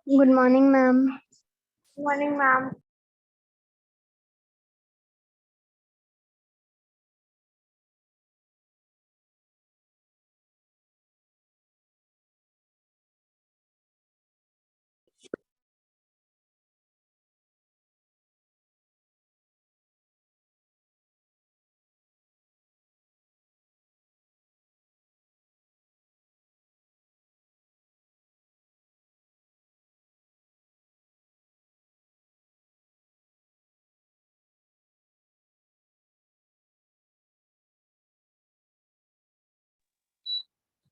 Good morning, ma'am. Good morning, ma'am.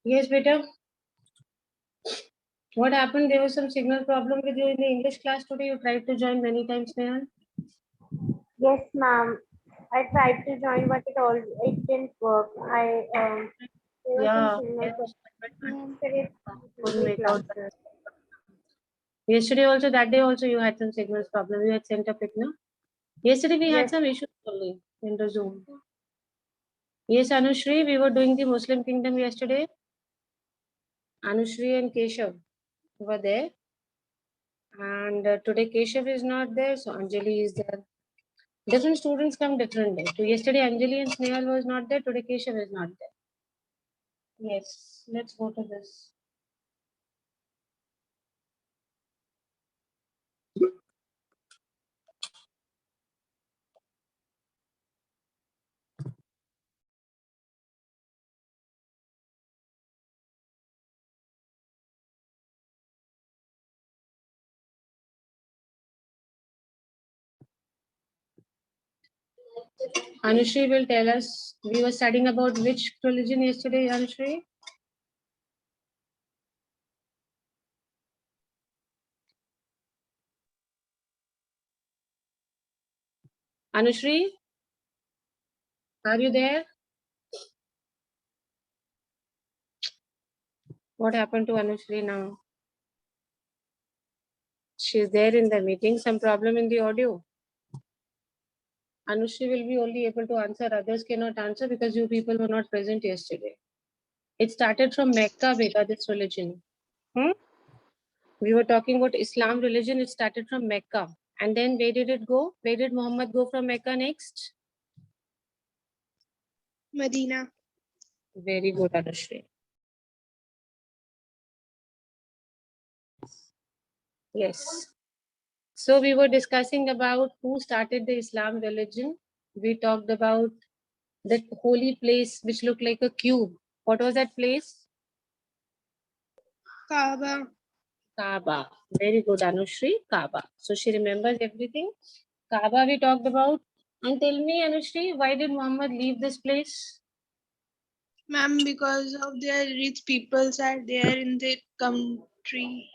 Yes, beta. What happened? There was some signal problem with you in the English class today. You tried to join many times, Nehan. Yes, ma'am. I tried to join, but it didn't work. There was Yeah. some signal problem yesterday Couldn't in make out. classes. Yesterday also, that day also, you had some signal problem. You had sent a pic, no? Yesterday we had Yes, some issues only in the Zoom. Yes, Anushri, we were doing the Muslim Kingdom yesterday. Anushri and Keshav were there. And today Keshav is not there, so Anjali is there. Different students come different days. So yesterday Anjali and Snehal was not there. Today Keshav is not there. Yes, let's go to this. Anushri will tell us. We were studying about which religion yesterday, Anushri? Anushri, are you there? What happened to Anushri now? She's there in the meeting. Some problem in the audio. Anushri will be only able to answer. Others cannot answer because you people were not present yesterday. It started from Mecca, beta, this religion. We were talking about Islam religion. It started from Mecca. And then where did it go? Where did Muhammad go from Mecca next? Medina. Very good, Anushri. Yes. So we were discussing about who started the Islam religion. We talked about that holy place which looked like a cube. What was that place? Kaaba. Kaaba. Very good, Anushri. Kaaba. So she remembers everything. Kaaba we talked about. And tell me, Anushri, why did Muhammad leave this place? Ma'am, because of their rich peoples are there in the country.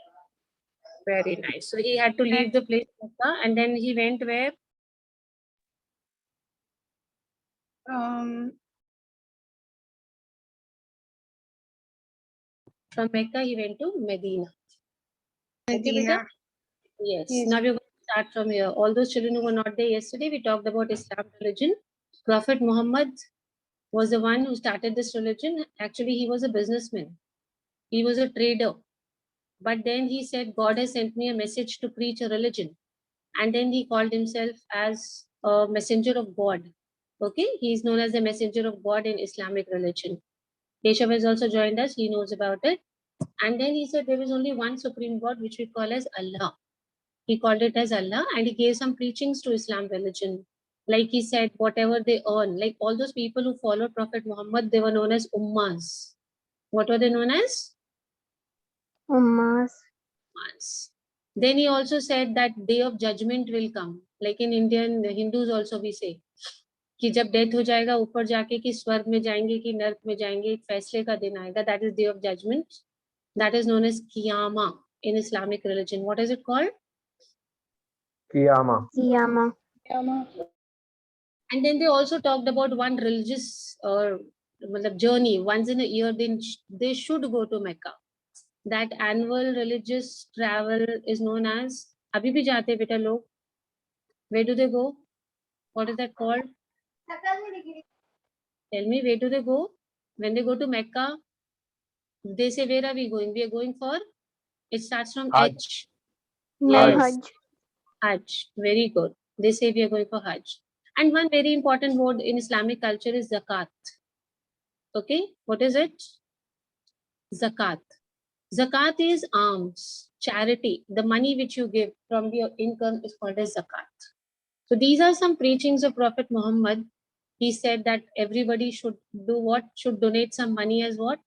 Very nice. So he had to leave the place Mecca, and then he went where? Um, From Mecca, he went to Medina. Okay, beta? Medina. Yes. Yes. Now we're going to start from here. All those children who were not there yesterday, we talked about Islam religion. Prophet Muhammad was the one who started this religion. Actually, he was a businessman. He was a trader. But then he said, God has sent me a message to preach a religion. And then he called himself as a messenger of God. Okay, he is known as the messenger of God in Islamic religion. Keshav has also joined us. He knows about it. And then he said there is only one supreme God, which we call as Allah. He called it as Allah, and he gave some preachings to Islam religion. Like he said, whatever they earn, like all those people who followed Prophet Muhammad, they were known as Ummas. What were they known as? Ummas. Ummas. Then he also said that day of judgment will come. Like in Indian Hindus also we say, कि जब death हो जाएगा ऊपर जाके कि स्वर्ग में जाएंगे कि नर्क में जाएंगे, एक फैसले का दिन आएगा. That is day of judgment. That is known as Qiyamah in Islamic religion. What is it called? Qiyamah. Yama. And then they also talked about one religious journey. Once in a year, they should go to Mecca. That annual religious travel is known as. अभी भी जाते बेटा लोग. Where do they go? What is that called? Tell me, where do they go? When they go to Mecca, they say, where are we going? We are going for It starts from Hajj. H. Ma'am, Yes. Hajj. Hajj. Very good. They say we are going for Hajj. And one very important word in Islamic culture is zakat. Okay, what is it? Zakat. Zakat is alms, charity. The money which you give from your income is called as zakat. So these are some preachings of Prophet Muhammad. He said that everybody should do what? Should donate some money as what?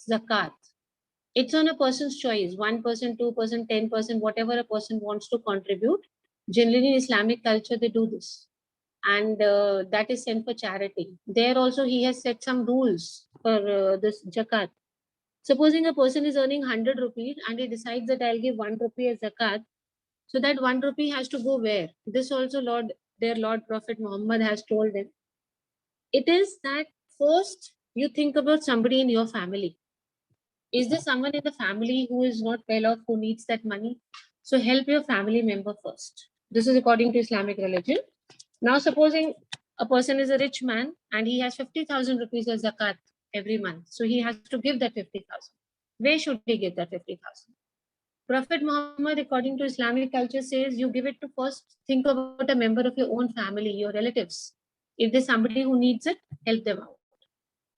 Zakat. It's on a person's choice, 1%, 2%, 10%, whatever a person wants to contribute. Generally, in Islamic culture, they do this. And that is sent for charity. There also, he has set some rules for this zakat. Supposing a person is earning 100 rupees and he decides that I'll give 1 rupee as zakat, so that 1 rupee has to go where? This also their Lord Prophet Muhammad has told them. It is that first you think about somebody in your family. Is there someone in the family who is not well off, who needs that money? So help your family member first. This is according to Islamic religion. Now, supposing a person is a rich man and he has 50,000 rupees as zakat every month. So he has to give that 50,000. Where should he give that 50,000? Prophet Muhammad, according to Islamic culture, says you give it to first think about a member of your own family, your relatives. If there's somebody who needs it, help them out.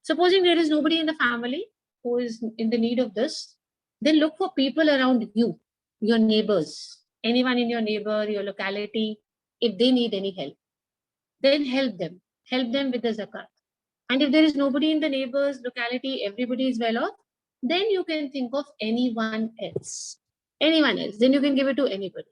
Supposing there is nobody in the family who is in the need of this, then look for people around you, your neighbors, anyone in your neighbor, your locality, if they need any help. Then help them with the zakat. And if there is nobody in the neighbors, locality, everybody is well off, then you can think of anyone else. Anyone else. Then you can give it to anybody.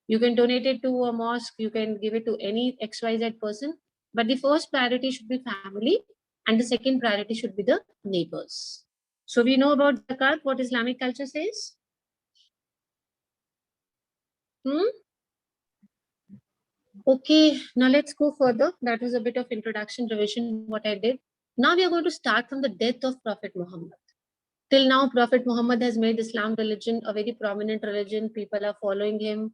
You can donate it to a mosque, you can give it to any XYZ person. But the first priority should be family, and the second priority should be the neighbors. So we know about zakat, what Islamic culture says. Okay, now let's go further. That was a bit of introduction, revision, what I did. Now we are going to start from the death of Prophet Muhammad. Till now, Prophet Muhammad has made Islam religion a very prominent religion. People are following him.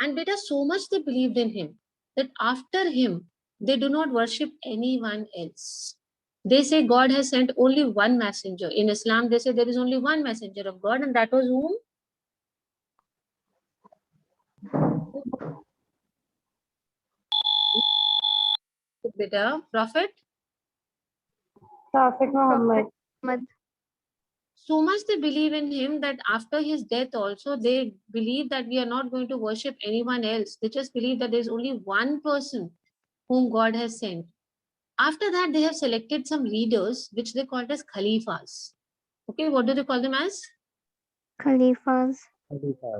And beta, so much they believed in him that after him, they do not worship anyone else. They say God has sent only one messenger. In Islam, they say there is only one messenger of God, and that was whom? Beta, Prophet? Prophet Muhammad. So much they believe in him that after his death also, they believe that we are not going to worship anyone else. They just believe that there's only one person whom God has sent. After that, they have selected some leaders, which they called as Khalifas. Okay, what do they call them as? Khalifas.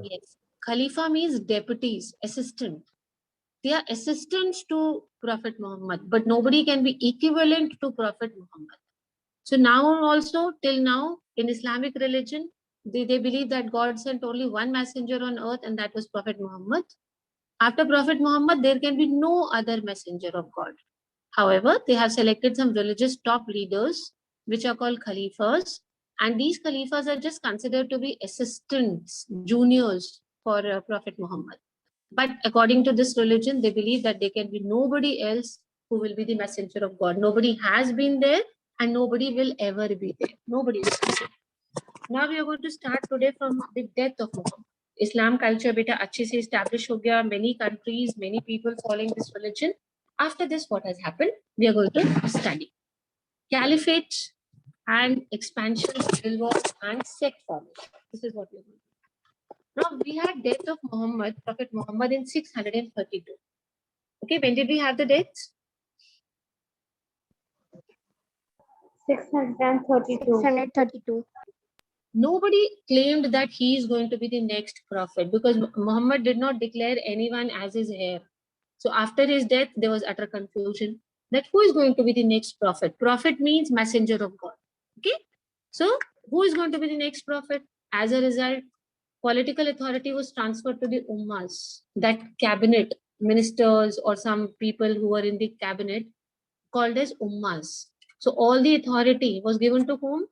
Yes. Khalifa means deputies, assistant. They are assistants to Prophet Muhammad, but nobody can be equivalent to Prophet Muhammad. So now also, till now, in Islamic religion, they believe that God sent only one messenger on earth, and that was Prophet Muhammad. After Prophet Muhammad, there can be no other messenger of God. However, they have selected some religious top leaders, which are called Khalifas. And these Khalifas are just considered to be assistants, juniors for Prophet Muhammad. But according to this religion, they believe that there can be nobody else who will be the messenger of God. Nobody has been there and nobody will ever be there. Nobody will be there. Now we are going to start today from the death of Muhammad. Islam culture beta अच्छे से established हो गया. Many countries, many people following this religion. After this, what has happened? We are going to study caliphate and expansion, civil war, and sect formation. This is what we are going to do. Now we had death of Muhammad, Prophet Muhammad in 632. Okay, when did we have the dates? 632. 632. Nobody claimed that he is going to be the next prophet because Muhammad did not declare anyone as his heir. So after his death, there was utter confusion that who is going to be the next prophet? Prophet means messenger of God. Okay, so who is going to be the next prophet? As a result, political authority was transferred to the ummas, that cabinet ministers or some people who were in the cabinet called as ummas. So all the authority was given to whom?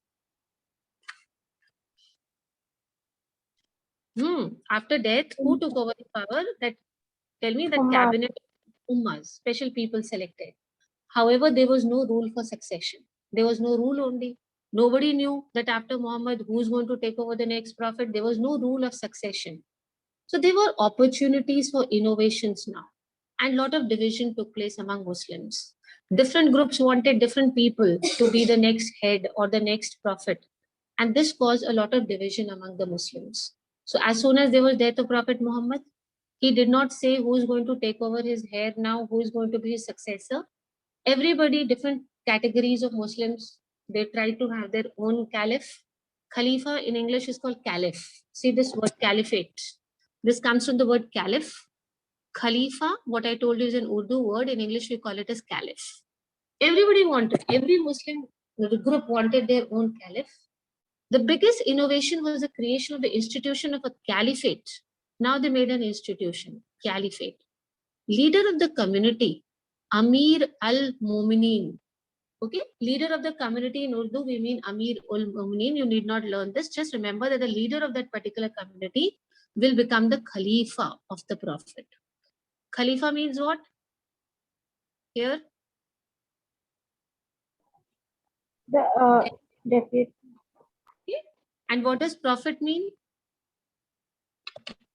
After death, who took over the power? That tell me that Ummas. cabinet ummas, special people selected. However, there was no rule for succession. There was no rule only. Nobody knew that after Muhammad, who's going to take over the next prophet. There was no rule of succession. So there were opportunities for innovations now, and lot of division took place among Muslims. Different groups wanted different people to be the next head or the next prophet, and this caused a lot of division among the Muslims. So as soon as there was death of Prophet Muhammad, he did not say who is going to take over his heir now, who is going to be his successor. Everybody, different categories of Muslims, they tried to have their own caliph. Khalifa in English is called caliph. See this word caliphate. This comes from the word caliph. Khalifa, what I told you, is an Urdu word. In English, we call it as caliph. Everybody wanted, every Muslim group wanted their own caliph. The biggest innovation was the creation of the institution of a caliphate. Now they made an institution, caliphate. Leader of the community, Amir al-Mu'minin. Okay, leader of the community in Urdu, we mean Amir al-Mu'minin. You need not learn this. Just remember that the leader of that particular community will become the Khalifa of the Prophet. Khalifa means what? Here, The deputy. okay. And what does Prophet mean?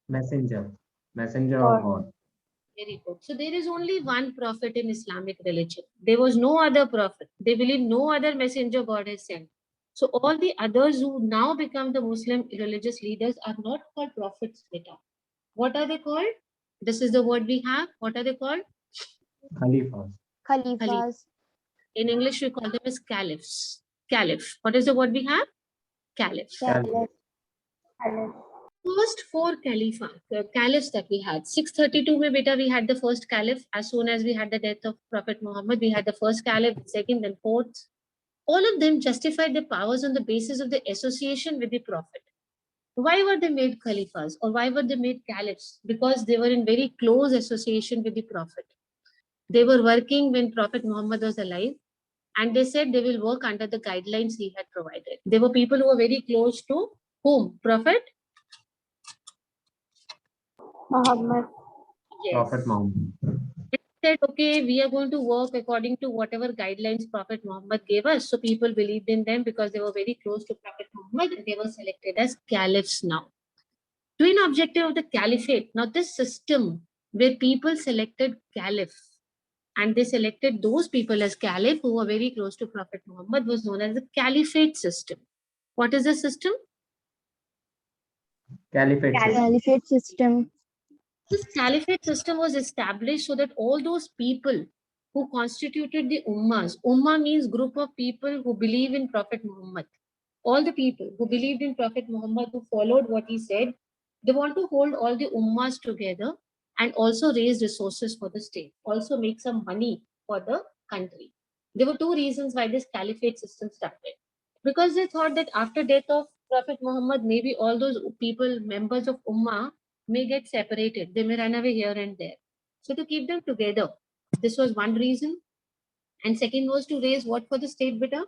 Messenger of God. Very good. So there is only one prophet in Islamic religion. There was no other prophet. They believe no other messenger God has sent. So all the others who now become the Muslim religious leaders are not called prophets later. What are they called? This is the word we have. What are they called? Khalifas. Khalifas. In English, we call them as caliphs. Caliph. What is the word we have? Caliph. Caliph. First four caliphs that we had. 632 mein beta we had the first caliph. As soon as we had the death of Prophet Muhammad, we had the first caliph, second, then fourth. All of them justified their powers on the basis of the association with the Prophet. Why were they made caliphs or why were they made caliphs? Because they were in very close association with the Prophet. They were working when Prophet Muhammad was alive, and they said they will work under the guidelines he had provided. They were people who were very close to whom? Prophet? Muhammad. Yes. Prophet Muhammad. They said, okay, we are going to work according to whatever guidelines Prophet Muhammad gave us. So people believed in them because they were very close to Prophet Muhammad, and they were selected as caliphs now. Twin objective of the caliphate. Now this system where people selected caliph and they selected those people as caliph who were very close to Prophet Muhammad was known as the caliphate system. What is the system? Caliphate system. Caliphate system. This caliphate system was established so that all those people who constituted the ummah means group of people who believe in Prophet Muhammad. All the people who believed in Prophet Muhammad, who followed what he said, they want to hold all the ummahs together and also raise resources for the state, also make some money for the country. There were two reasons why this caliphate system started. Because they thought that after death of Prophet Muhammad, maybe all those people, members of ummah, may get separated. They may run away here and there. So to keep them together, this was one reason. And second was to raise what for the state, beta?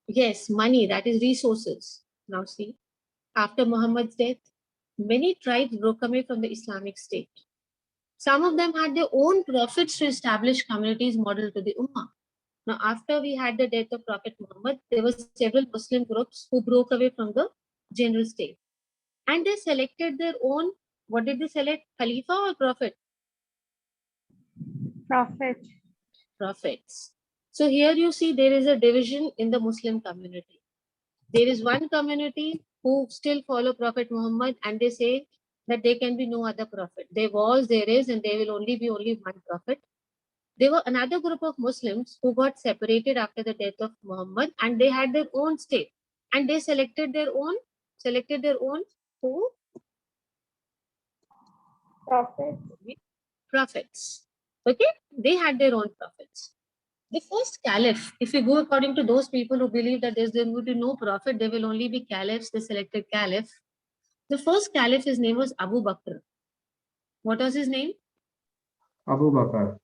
Yes, money, that is resources. Now see, after Muhammad's death, many tribes broke away from the Islamic State. Some of them had their own prophets to establish communities model to the Ummah. Now, after we had the death of Prophet Muhammad, there were several Muslim groups who broke away from the general state. And they selected their own, what did they select? Khalifa or Prophet? Prophet. Prophets. So here you see there is a division in the Muslim community. There is one community who still follow Prophet Muhammad and they say that there can be no other prophet. There was, there is, and there will only be only one prophet. There were another group of Muslims who got separated after the death of Muhammad and they had their own state and they selected their own who? Prophet. Prophets. Okay, they had their own prophets. The first caliph, if you go according to those people who believe that there will be no prophet, there will only be caliphs, they selected caliph. The first caliph, his name was Abu Bakr. What was his name? Abu Bakr.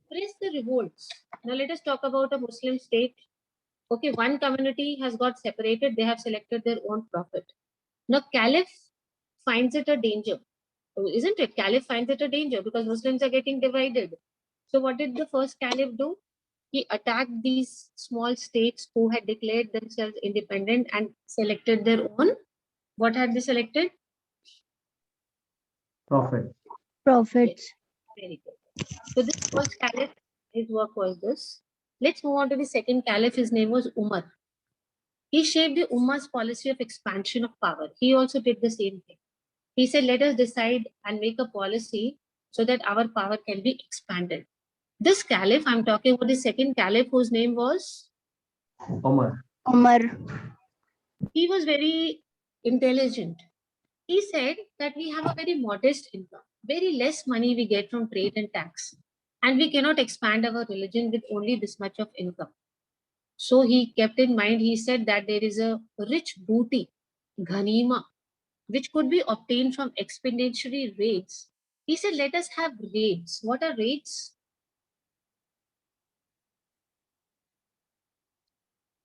Suppress the revolts. Now let us talk about a Muslim state. Okay, one community has got separated, they have selected their own prophet. Now caliph finds it a danger. Isn't it? Caliph finds it a danger because Muslims are getting divided. So what did the first caliph do? He attacked these small states who had declared themselves independent and selected their own. What had they selected? Prophet. Prophets. Very good. So this first caliph, his work was this. Let's move on to the second caliph. His name was Umar. He shaped the Ummah's policy of expansion of power. He also did the same thing. He said, let us decide and make a policy so that our power can be expanded. This caliph, I'm talking about the second caliph, whose name was, Omar. Umar. he was very intelligent. He said that we have a very modest income, very less money we get from trade and tax, and we cannot expand our religion with only this much of income. So he kept in mind, he said that there is a rich booty, ghanima, which could be obtained from expeditionary raids. He said, let us have raids. What are raids?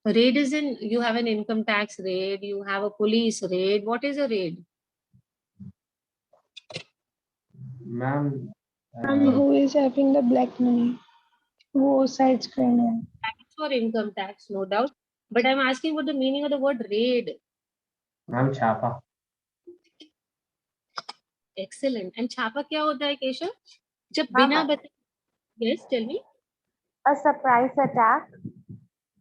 A raid is in, you have an income tax raid, you have a police raid. What is a raid? Ma'am. Who is having the black money? Who sides criminal? Tax for income tax, no doubt. But I'm asking what the meaning of the word raid. Ma'am Chapa. Excellent. And छापा क्या होता है केशव? जब Ma'am, बिना बता, yes, tell me. a surprise attack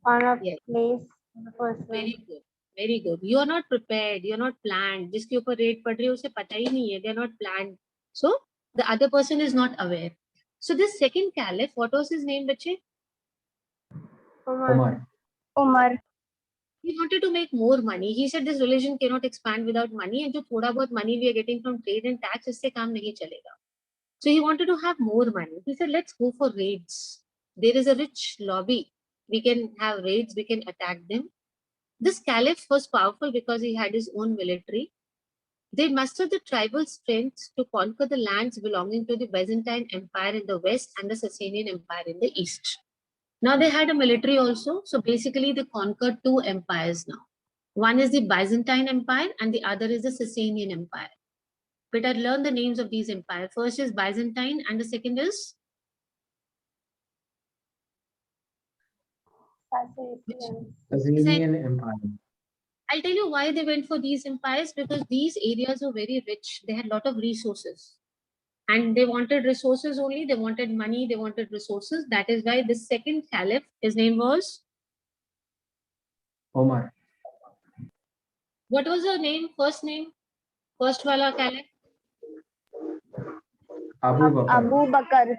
on a Yes. place in the person. Very good. Very good. You are not prepared. You are not planned. जिसके ऊपर red पड़ रही है उसे पता ही नहीं है. They are not planned. So the other person is not aware. So this second caliph, what was his name, बच्चे? Umar. Omar. Umar. He wanted to make more money. He said this religion cannot expand without money, and जो थोड़ा बहुत money we are getting from trade and tax, इससे काम नहीं चलेगा. So he wanted to have more money. He said, let's go for raids. There is a rich lobby. We can have raids. We can attack them. This caliph was powerful because he had his own military. They mustered the tribal strength to conquer the lands belonging to the Byzantine Empire in the west and the Sasanian Empire in the east. Now they had a military also. So basically they conquered two empires now. One is the Byzantine Empire and the other is the Sasanian Empire. But I learned the names of these empires. First is Byzantine and the second is Sasanian Empire. I'll tell you why they went for these empires, because these areas were very rich. They had a lot of resources. And they wanted resources only. They wanted money. They wanted resources. That is why the second caliph, his name was, Omar. what was her name? First name? First wala caliph? Abu Bakr. Abu Bakr.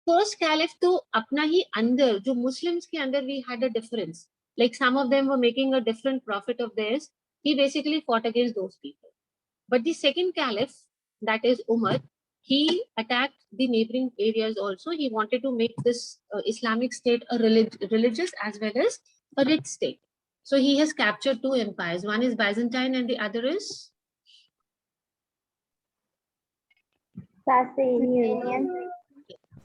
First caliph to apna hi andar, jo Muslims ke andar we had a difference. Like some of them were making a different profit of theirs. He basically fought against those people. But the second caliph, that is Umar, he attacked the neighboring areas also. He wanted to make this Islamic state a religious as well as a rich state. So he has captured two empires. One is Byzantine and the other is Sasanian.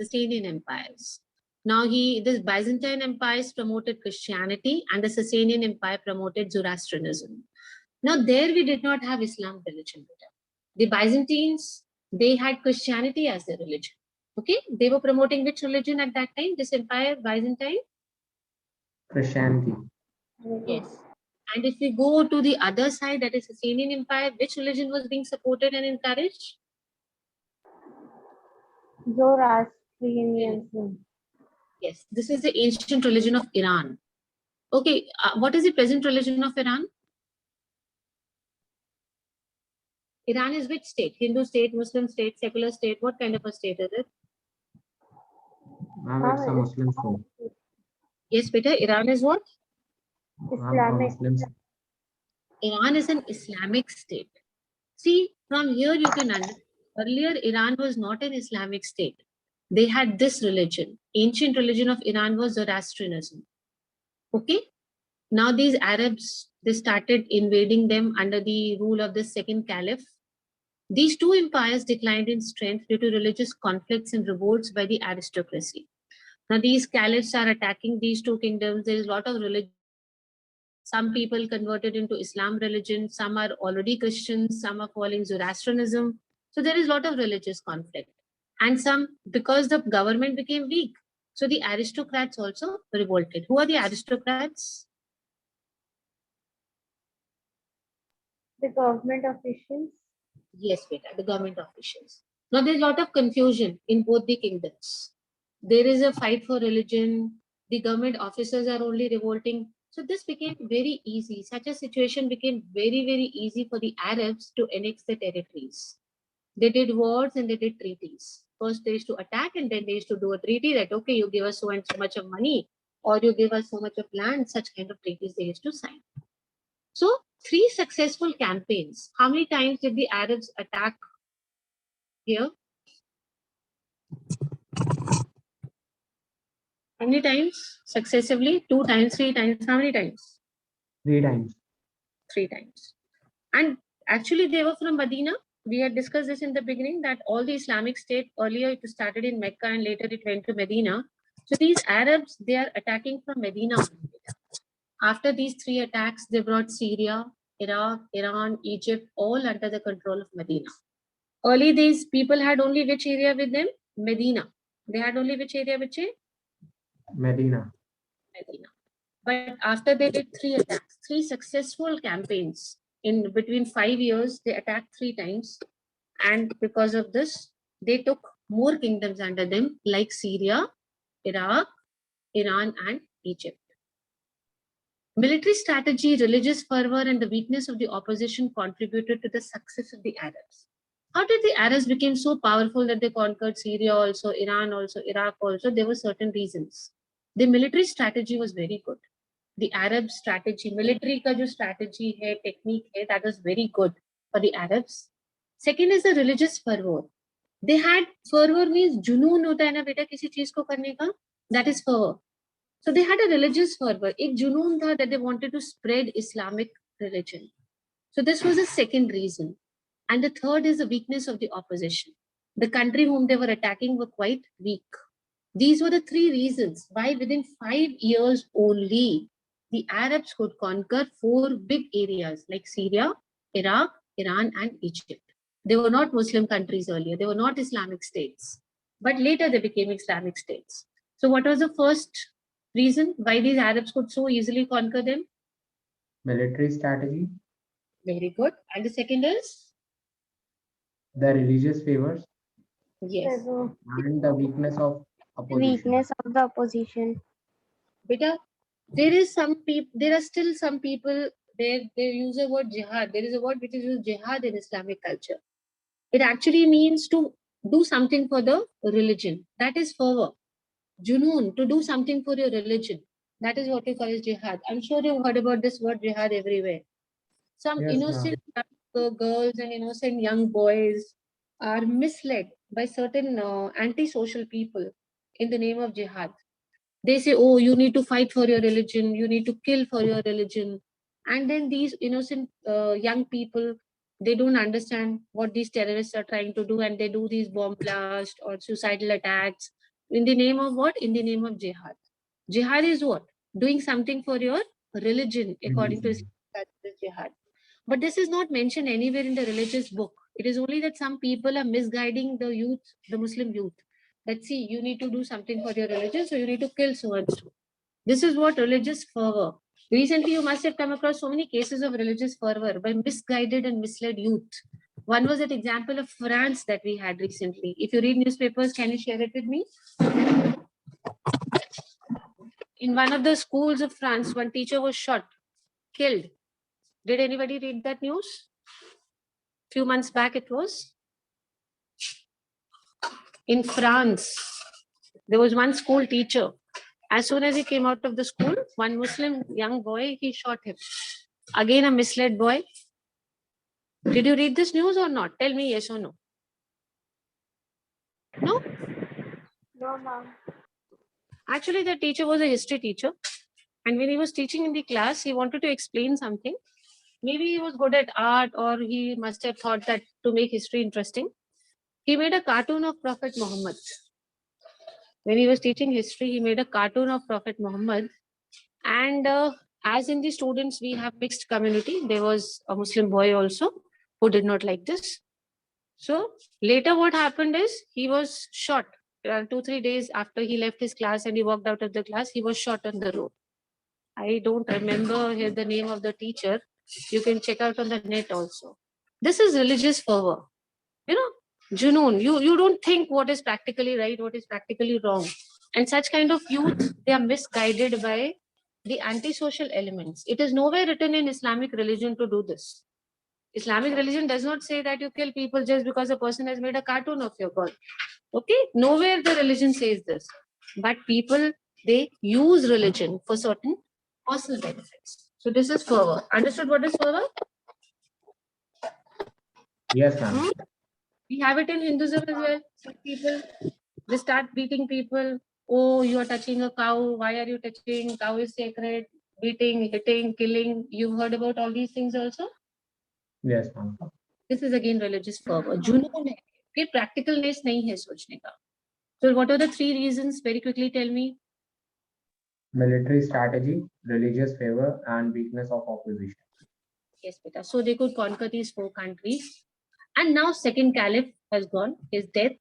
Sasanian empires. Now this Byzantine empires promoted Christianity and the Sasanian empire promoted Zoroastrianism. Now there we did not have Islam religion. The Byzantines, they had Christianity as their religion. Okay, they were promoting which religion at that time? This empire, Byzantine? Christianity. Yes. And if we go to the other side, that is Sasanian empire, which religion was being supported and encouraged? Zoroastrianism. Yes, this is the ancient religion of Iran. Okay, what is the present religion of Iran? Iran is which state? Hindu state, Muslim state, secular state? What kind of a state is it? Ma'am, it's a Muslim state. Yes, beta, Iran is what? Ma'am, a Islamic. Muslim state. Iran is an Islamic state. See, from here you can understand. Earlier, Iran was not an Islamic state. They had this religion. Ancient religion of Iran was Zoroastrianism. Okay? Now these Arabs, they started invading them under the rule of the second caliph. These two empires declined in strength due to religious conflicts and revolts by the aristocracy. Now these caliphs are attacking these two kingdoms. There is a lot of religion. Some people converted into Islam religion. Some are already Christians. Some are following Zoroastrianism. So there is a lot of religious conflict. And some, because the government became weak, so the aristocrats also revolted. Who are the aristocrats? The government officials. Yes, beta, the government officials. Now there's a lot of confusion in both the kingdoms. There is a fight for religion. The government officers are only revolting. So this became very easy. Such a situation became very, very easy for the Arabs to annex the territories. They did wars and they did treaties. First they used to attack and then they used to do a treaty that, okay, you give us so and so much of money or you give us so much of land. Such kind of treaties they used to sign. So 3 successful campaigns. How many times did the Arabs attack here? How many times successively? 2 times, 3 times. How many times? 3 times. 3 times. And actually they were from Medina. We had discussed this in the beginning that all the Islamic state earlier it started in Mecca and later it went to Medina. So these Arabs, they are attacking from Medina. After these 3 attacks, they brought Syria, Iraq, Iran, Egypt, all under the control of Medina. Early these people had only which area with them? Medina. They had only which area with it? Medina. Medina. But after they did 3 attacks, 3 successful campaigns in between 5 years, they attacked 3 times. And because of this, they took more kingdoms under them like Syria, Iraq, Iran, and Egypt. Military strategy, religious fervor, and the weakness of the opposition contributed to the success of the Arabs. How did the Arabs become so powerful that they conquered Syria also, Iran also, Iraq also? There were certain reasons. The military strategy was very good. The Arab strategy, military ka jo strategy hai, technique hai, that was very good for the Arabs. Second is the religious fervor. They had fervor means junoon hota hai na beta kisi cheez ko karne ka, that is fervor. So they had a religious fervor. Ek junoon tha that they wanted to spread Islamic religion. So this was the second reason. And the third is the weakness of the opposition. The country whom they were attacking were quite weak. These were the 3 reasons why within 5 years only, the Arabs could conquer 4 big areas like Syria, Iraq, Iran, and Egypt. They were not Muslim countries earlier. They were not Islamic states. But later they became Islamic states. So what was the first reason why these Arabs could so easily conquer them? Military strategy. Very good. And the second is? The religious favors. Yes. And the weakness of opposition. Weakness of the opposition. Beta, there are still some people, they use the word jihad. There is a word which is used jihad in Islamic culture. It actually means to do something for the religion. That is fervor. Junoon, to do something for your religion. That is what we call as jihad. I'm sure you've heard about this word jihad everywhere. Some Yes, innocent girls and innocent young boys are misled by certain anti-social people in the name of jihad. They say, oh, you need to fight for your religion, you need to kill for your religion. And then these innocent young people, they don't understand what these terrorists are trying to do, and they do these bomb blasts or suicidal attacks. In the name of what? In the name of jihad. Jihad is what? Doing something for your religion, according to Islam, that is jihad. But this is not mentioned anywhere in the religious book. It is only that some people are misguiding the youth, the Muslim youth. That see, you need to do something for your religion, so you need to kill so and so. This is what religious fervor. Recently, you must have come across so many cases of religious fervor by misguided and misled youth. One was that example of France that we had recently. If you read newspapers, can you share it with me? In one of the schools of France, one teacher was shot, killed. Did anybody read that news? Few months back it was. In France, there was one school teacher. As soon as he came out of the school, one Muslim young boy, he shot him. Again, a misled boy. Did you read this news or not? Tell me yes or no. No? No, ma'am. Actually, the teacher was a history teacher. And when he was teaching in the class, he wanted to explain something. Maybe he was good at art, or he must have thought that to make history interesting, he made a cartoon of Prophet Muhammad. When he was teaching history, he made a cartoon of Prophet Muhammad. And as in the students, we have mixed community. There was a Muslim boy also who did not like this. So later what happened is he was shot. 2-3 days after he left his class and he walked out of the class, he was shot on the road. I don't remember here the name of the teacher. You can check out on the net also. This is religious fervor. You know, Junoon, you don't think what is practically right, what is practically wrong. And such kind of youth, they are misguided by the antisocial elements. It is nowhere written in Islamic religion to do this. Islamic religion does not say that you kill people just because a person has made a cartoon of your God. Okay, nowhere the religion says this. But people, they use religion for certain personal benefits. So this is fervor. Understood what is fervor? Yes, ma'am. We have it in Hinduism as well. Some people, they start beating people. Oh, you are touching a cow. Why are you touching? Cow is sacred. Beating, hitting, killing. You've heard about all these things also? Yes, ma'am. This is again religious fervor. जुनून है, ये practicalness नहीं है सोचने का. So what are the 3 reasons? Very quickly tell me. Military strategy, religious favor, and weakness of opposition. Yes, beta. So they could conquer these 4 countries. And now second caliph has gone, his death.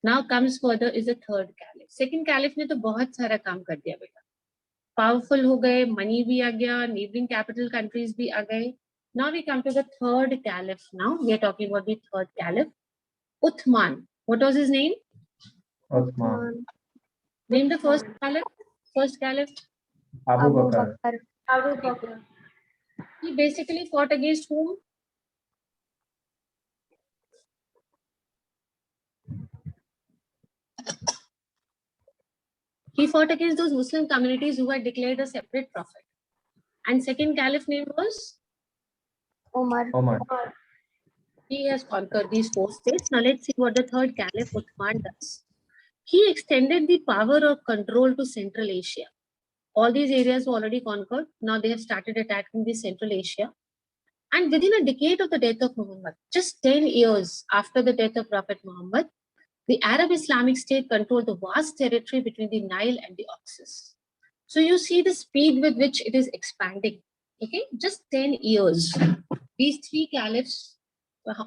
Now comes further is the third caliph. Second caliph ने तो बहुत सारा काम कर दिया बेटा. Powerful हो गए, money भी आ गया, neighboring capital countries भी आ गए. Now we come to the third caliph. Now we are talking about the third caliph, Uthman. What was his name? Uthman. Name the first caliph. First caliph. Abu Bakr. Abu Bakr. He basically fought against whom? He fought against those Muslim communities who had declared a separate prophet. And second caliph name was? Umar. Omar. He has conquered these 4 states. Now let's see what the third caliph Uthman does. He extended the power of control to Central Asia. All these areas were already conquered. Now they have started attacking the Central Asia. And within a decade of the death of Muhammad, just 10 years after the death of Prophet Muhammad, the Arab Islamic State controlled the vast territory between the Nile and the Oxus. So you see the speed with which it is expanding. Okay, just 10 years. These 3 caliphs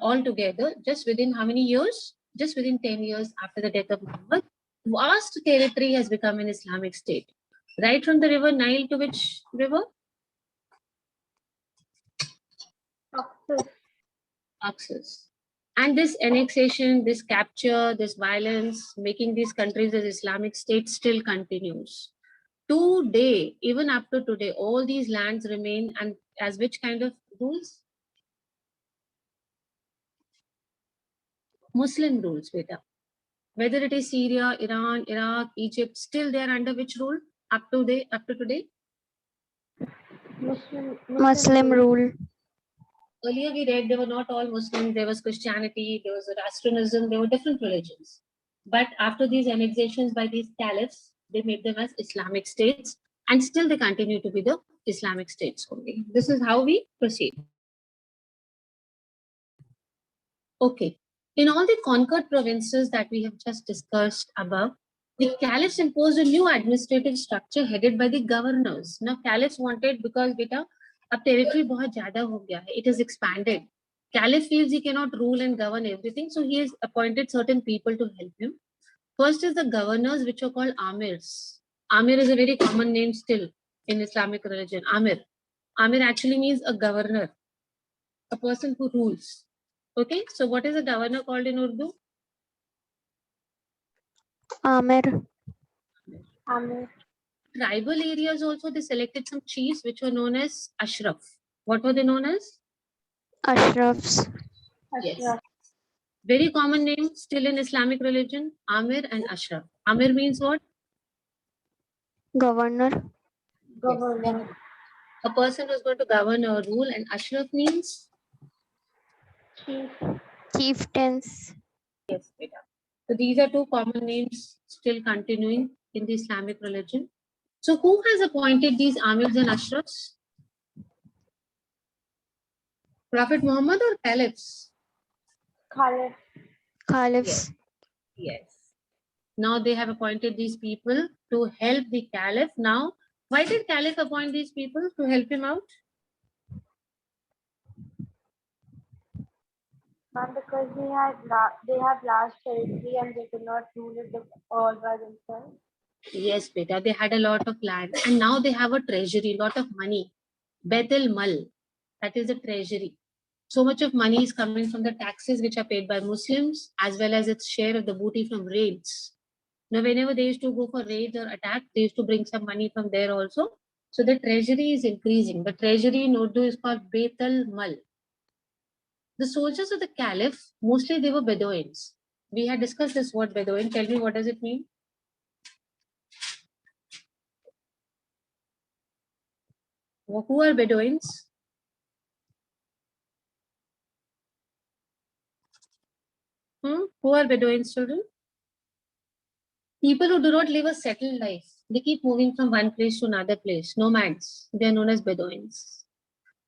all together, just within how many years? Just within 10 years after the death of Muhammad, vast territory has become an Islamic state. Right from the river Nile to which river? Oxus. And this annexation, this capture, this violence, making these countries as Islamic states still continues. Today, even up to today, all these lands remain and as which kind of rules? Muslim rules, beta. Whether it is Syria, Iran, Iraq, Egypt, still they are under which rule up to today? Muslim rule. Earlier we read they were not all Muslims, there was Christianity, there was Zoroastrianism, there were different religions. But after these annexations by these caliphs, they made them as Islamic states and still they continue to be the Islamic states only. This is how we proceed. Okay. In all the conquered provinces that we have just discussed above, the caliphs imposed a new administrative structure headed by the governors. Now caliphs wanted, because beta, अब territory बहुत ज़्यादा हो गया है, it is expanded. Caliph feels he cannot rule and govern everything, so he has appointed certain people to help him. First is the governors, which are called amirs. Amir is a very common name still in Islamic religion. Amir. Amir actually means a governor, a person who rules. Okay, so what is a governor called in Urdu? Amir. Amir. Tribal areas also, they selected some chiefs which were known as Ashraf. What were they known as? Ashrafs. Yes. Very common name still in Islamic religion, Amir and Ashraf. Amir means what? Governor. Governor. A person who's going to govern or rule, and Ashraf means? Chief. Chieftains. Yes, beta. So these are 2 common names still continuing in the Islamic religion. So who has appointed these Amirs and Ashrafs? Prophet Muhammad or caliphs? Khalid. Caliphs. Yes. Now they have appointed these people to help the caliph. Now, why did caliph appoint these people to help him out? Ma'am, because they have large territory and they could not rule it all by themselves. Yes, beta, they had a lot of land and now they have a treasury, lot of money. Bethel Mal, that is a treasury. So much of money is coming from the taxes which are paid by Muslims as well as its share of the booty from raids. Now, whenever they used to go for raids or attack, they used to bring some money from there also. So the treasury is increasing. The treasury in Urdu is called Bethel Mal. The soldiers of the Caliph, mostly they were Bedouins. We had discussed this word Bedouin. Tell me, what does it mean? Who are Bedouins? Who are Bedouins, children? People who do not live a settled life. They keep moving from one place to another place. Nomads. They are known as Bedouins.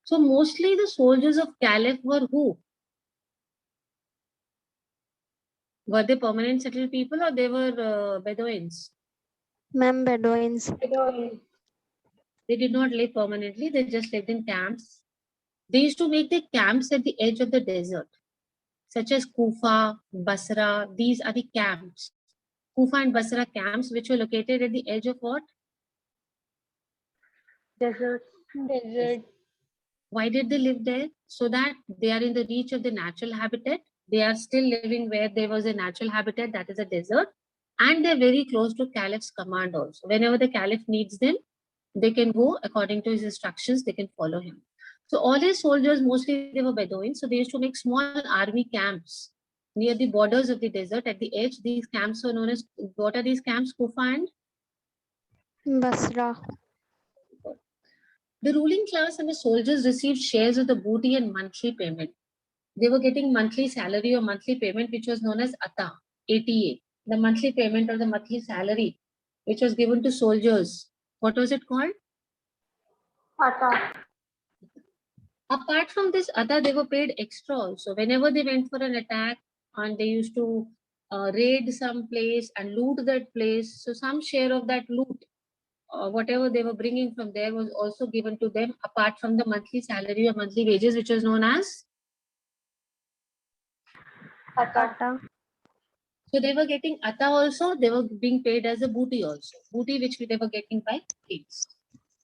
So mostly the soldiers of Caliph were who? Were they permanent settled people or they were Bedouins? Ma'am, Bedouins. They did not live permanently. They just lived in camps. They used to make their camps at the edge of the desert, such as Kufa, Basra. These are the camps. Kufa and Basra camps, which were located at the edge of what? Desert. Why did they live there? So that they are in the reach of the natural habitat. They are still living where there was a natural habitat, that is a desert. And they're very close to Caliph's command also. Whenever the Caliph needs them, they can go according to his instructions, they can follow him. So all his soldiers, mostly they were Bedouins. So they used to make small army camps near the borders of the desert at the edge. These camps were known as, what are these camps? Kufa and? Basra. The ruling class and the soldiers received shares of the booty and monthly payment. They were getting monthly salary or monthly payment, which was known as ATA, ATA. The monthly payment or the monthly salary, which was given to soldiers. What was it called? Ata. Apart from this ATA, they were paid extra also. Whenever they went for an attack and they used to raid some place and loot that place, so some share of that loot, whatever they were bringing from there, was also given to them apart from the monthly salary or monthly wages, which was known as? Ata. So they were getting ATA also, they were being paid as a booty also. Booty which they were getting by kings.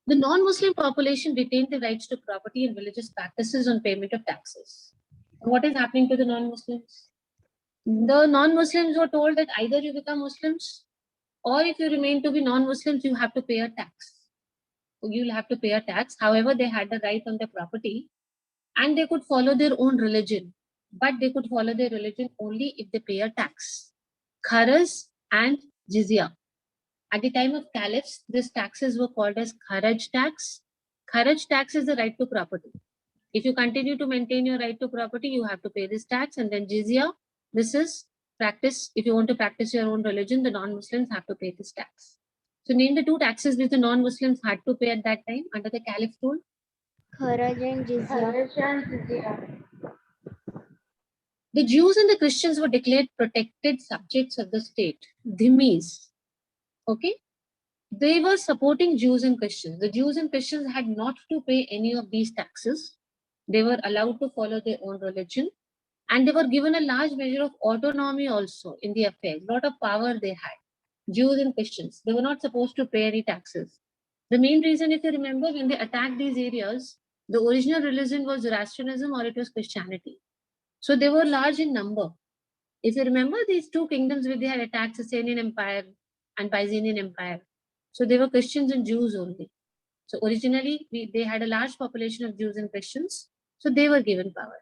The non-Muslim population retained the rights to property and religious practices on payment of taxes. What is happening to the non-Muslims? The non-Muslims were told that either you become Muslims or if you remain to be non-Muslims, you have to pay a tax. You'll have to pay a tax. However, they had the right on their property and they could follow their own religion. But they could follow their religion only if they pay a tax. Kharaj and Jizya. At the time of caliphs, these taxes were called as Kharaj tax. Kharaj tax is the right to property. If you continue to maintain your right to property, you have to pay this tax. And then Jizya, this is practice. If you want to practice your own religion, the non-Muslims have to pay this tax. So name the two taxes which the non-Muslims had to pay at that time under the caliph rule. Kharaj and Jizya. The Jews and the Christians were declared protected subjects of the state, dhimmis. Okay? They were supporting Jews and Christians. The Jews and Christians had not to pay any of these taxes. They were allowed to follow their own religion. And they were given a large measure of autonomy also in the affairs. A lot of power they had. Jews and Christians. They were not supposed to pay any taxes. The main reason, if you remember, when they attacked these areas, the original religion was Zoroastrianism or it was Christianity. So they were large in number. If you remember these two kingdoms where they had attacked Sasanian Empire and Byzantine Empire. So they were Christians and Jews only. So originally they had a large population of Jews and Christians. So they were given power.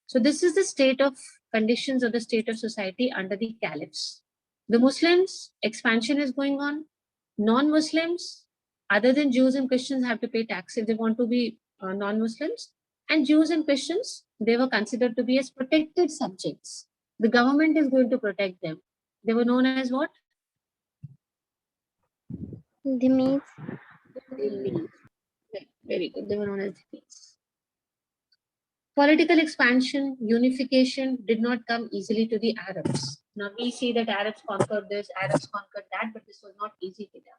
So this is the state of conditions of the state of society under the caliphs. The Muslims, expansion is going on. Non-Muslims, other than Jews and Christians, have to pay tax if they want to be non-Muslims. And Jews and Christians, they were considered to be as protected subjects. The government is going to protect them. They were known as what? Dhimmis. Very good. They were known as dhimmis. Political expansion, unification did not come easily to the Arabs. Now we see that Arabs conquered this, Arabs conquered that, but this was not easy to them.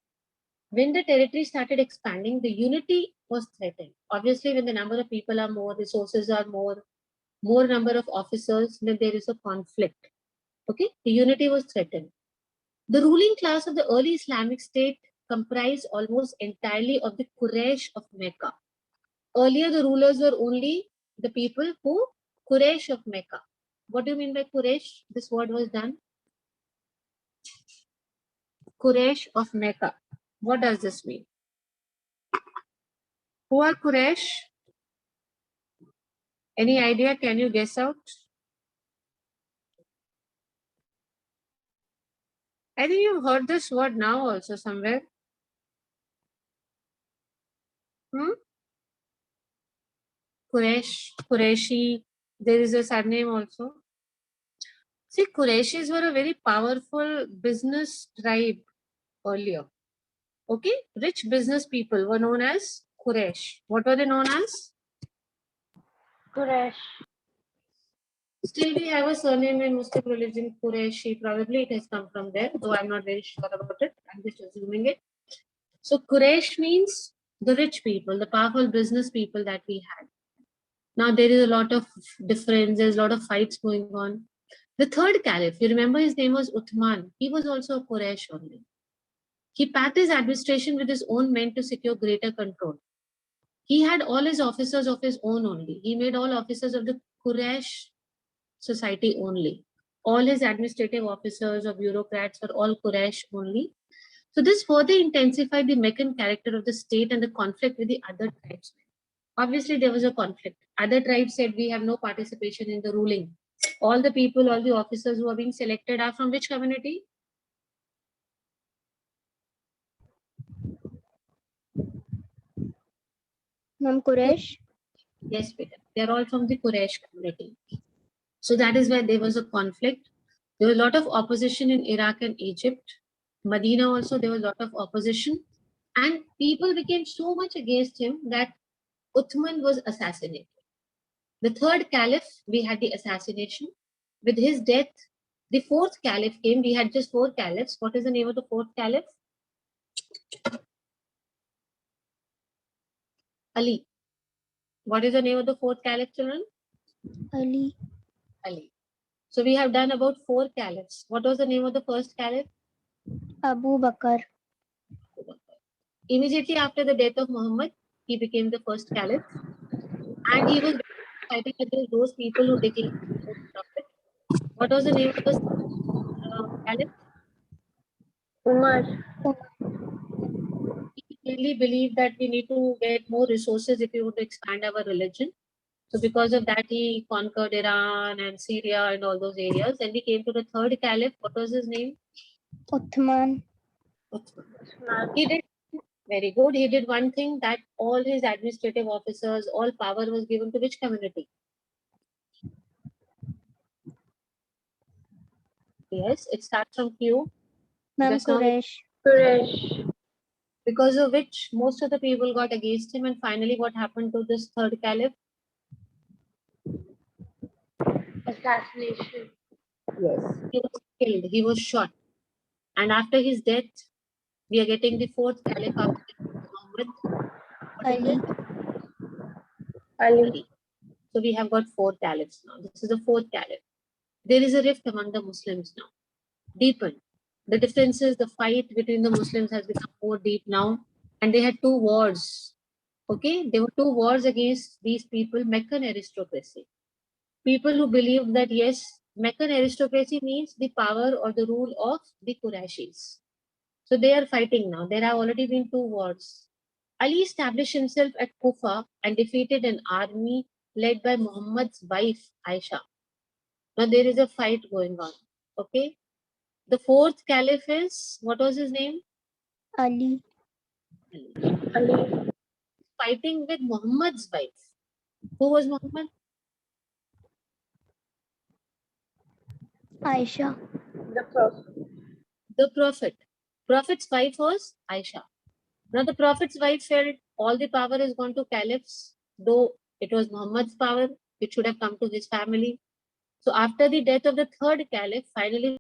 When the territory started expanding, the unity was threatened. Obviously, when the number of people are more, resources are more, more number of officers, then there is a conflict. Okay, the unity was threatened. The ruling class of the early Islamic State comprised almost entirely of the Quraysh of Mecca. Earlier, the rulers were only the people who Quraysh of Mecca. What do you mean by Quraysh? This word was done. Quraysh of Mecca. What does this mean? Who are Quraysh? Any idea? Can you guess out? I think you've heard this word now also somewhere. Quraysh, Qurayshi. There is a surname also. See, Qurayshis were a very powerful business tribe earlier. Okay, rich business people were known as Quraysh. What were they known as? Quraysh. Still, we have a surname in Muslim religion, Qurayshi. Probably it has come from there, though I'm not very sure about it. I'm just assuming it. So Quraysh means the rich people, the powerful business people that we had. Now there is a lot of difference. There's a lot of fights going on. The third caliph, you remember his name was Uthman. He was also a Quraysh only. He packed his administration with his own men to secure greater control. He had all his officers of his own only. He made all officers of the Quraysh society only. All his administrative officers or bureaucrats were all Quraysh only. So this further intensified the Meccan character of the state and the conflict with the other tribes. Obviously, there was a conflict. Other tribes said we have no participation in the ruling. All the people, all the officers who are being selected are from which community? Ma'am, Quraysh. Yes, Peter. They are all from the Quraysh community. So that is where there was a conflict. There was a lot of opposition in Iraq and Egypt. Medina also, there was a lot of opposition. And people became so much against him that Uthman was assassinated. The third caliph, we had the assassination. With his death, the fourth caliph came. We had just 4 caliphs. What is the name of the fourth caliph? Ali. What is the name of the fourth caliph, children? Ali. Ali. So we have done about 4 caliphs. What was the name of the first caliph? Abu Bakr. Immediately after the death of Muhammad, he became the first caliph. And he was fighting against those people who declared the prophet. What was the name of the caliph? Umar. He really believed that we need to get more resources if we want to expand our religion. So because of that, he conquered Iran and Syria and all those areas. And we came to the third caliph. What was his name? Uthman. Uthman. He did very good. He did one thing, that all his administrative officers, all power was given to which community? Yes, it starts from Q. Ma'am, Just now, Quraysh. Quraysh. because of which most of the people got against him. And finally, what happened to this third caliph? Assassination. Yes. He was killed. He was shot. And after his death, we are getting the fourth caliph after Muhammad. What is Ali. it? Ali. So we have got 4 caliphs now. This is the fourth caliph. There is a rift among the Muslims now. Deepened. The differences, the fight between the Muslims has become more deep now. And they had 2 wars. Okay, there were 2 wars against these people, Meccan aristocracy. People who believed that yes, Meccan aristocracy means the power or the rule of the Qurayshis. So they are fighting now. There have already been 2 wars. Ali established himself at Kufa and defeated an army led by Muhammad's wife, Aisha. Now there is a fight going on. Okay. The fourth caliph is, what was his name? Ali. Ali. Fighting with Muhammad's wife. Who was Muhammad? Aisha. The Prophet. The Prophet. Prophet's wife was Aisha. Now the Prophet's wife felt all the power has gone to caliphs, though it was Muhammad's power, it should have come to his family. So after the death of the third caliph, finally